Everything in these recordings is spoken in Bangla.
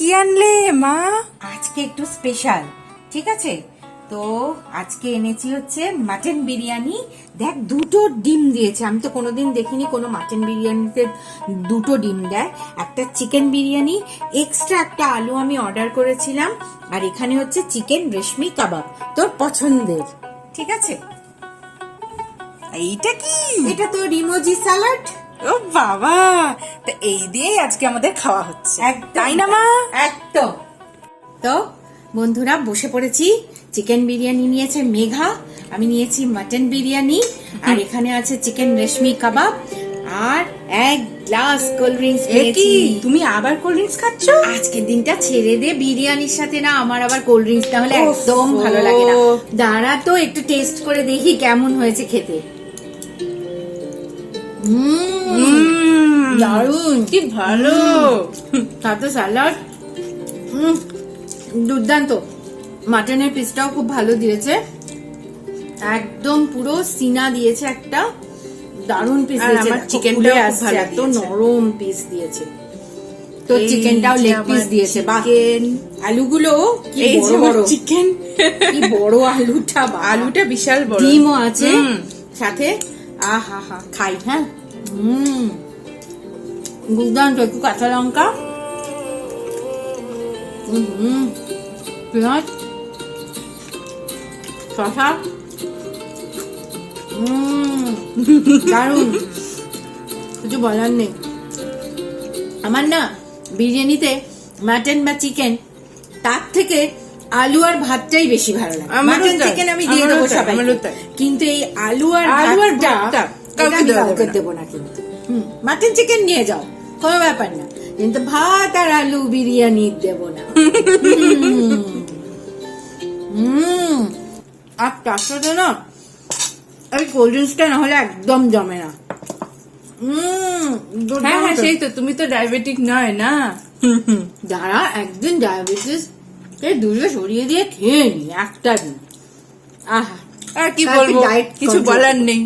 কি আনলে মা? আজকে একটু স্পেশাল, ঠিক আছে? তো আজকে এনেছি হচ্ছে মাটন বিরিয়ানি। দেখ, দুটো ডিম দিয়েছে। আমি তো কোনোদিন দেখিনি কোনো মাটন বিরিয়ানিতে দুটো ডিম দেয়। একটা চিকেন বিরিয়ানি, এক্সট্রা একটা আলু আমি অর্ডার করেছিলাম, আর এখানে হচ্ছে চিকেন রেশমি কাবাব, তোর পছন্দের, ঠিক আছে? এইটা কি? এটা তো রিমোজি স্যালাড। ও বাবা, তা এই দিয়েই আজকে আমাদের খাওয়া হচ্ছে, একদম, তাই না মা? একদম। তো বন্ধুরা, বসে পড়েছি। চিকেন বিরিয়ানি নিয়েছে মেঘা, আমি নিয়েছি মাটন বিরিয়ানি, আর এখানে আছে চিকেন রেশমি কাবাব, আর এক গ্লাস কোল্ড ড্রিঙ্কস নিয়েছি। তুমি আবার কোল্ড ড্রিঙ্কস খাচ্ছ? আজকের দিনটা ছেড়ে দে, বিরিয়ানির সাথে না আমার আবার কোল্ড ড্রিঙ্কস না হলে ওফ, একদম ভালো লাগে না। দাঁড়া তো একটু টেস্ট করে দেখি কেমন হয়েছে খেতে। দারুন, কি ভালো। সাথে স্যালাড, দুর্দান্ত। মাটনের পিসটাও খুব ভালো দিয়েছে, একদম পুরো সিনা দিয়েছে একটা, দারুন পিস আর দিয়েছে। আমার চিকেনটাও খুব ভালো এত দিয়েছে। নরম পিস দিয়েছে। তো এই চিকেনটাও যে লেগ পিস আমার দিয়েছে। বাহ, চিকেন। আলুগুলো কি এই যে বড় বড় চিকেন, কি বড় আলুটা, বাহ। আলুটা বিশাল বড়। ডিমও আছে হুম। সাথে। আহা হা, খাই। হ্যাঁ, দুর্দান্ত। একটু কাঁচা লঙ্কা, পেঁয়াজ, শসা, দারুন, কিছু বলার নেই। আমার না বিরিয়ানিতে মাটন বা চিকেন তার থেকে আলু আর ভাতটাই বেশি ভালো লাগে। আমারও মাটন তাই, চিকেন আমি দিয়ে দেবো আমারও তাই, সবাই, আমারও তাই। কিন্তু এই আলু আর ভাতটা ভাতটা কাউকে আমি দেওয়া কাউকে যাবে না। দেবো না। কিন্তু মাটন চিকেন নিয়ে যাও, কোনো ব্যাপার না, কিন্তু ভাত আর আলু বিরিয়ানি দেবো না। আর তার সাথে না এই কোল্ড ড্রিঙ্কসটা না হলে একদম জমে না। হ্যাঁ হ্যাঁ, সেই তো, তুমি তো ডায়াবেটিক নয় না। যারা একদিন ডায়াবেটিস দূরে সরিয়ে দিয়ে খেয়ে নি একটা দিন, আহা, আর কি তাকে বলবো, diet কিছু control বলার করতে। নেই।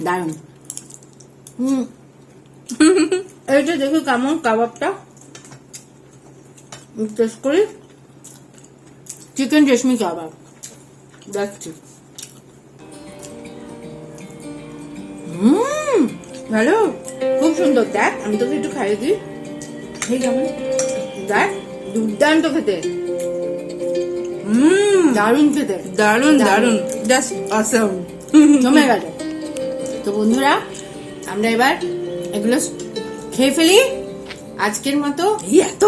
দারুন। এইটা দেখি কেমন কাবাবটা, টেস্ট করি। চিকেন রেশমি কাবাব দেখছি। ভালো। খুব সুন্দর। দেখ, আমি তোকে একটু খাইয়ে দিই। এই কেমন? দেখ, দুর্দান্ত খেতে, দারুন খেতে, দারুন দারুন, জাস্ট অসম। জমে গেল। তো বন্ধুরা, আমরা এবার এগুলো খেয়ে ফেলি আজকের মতো। এত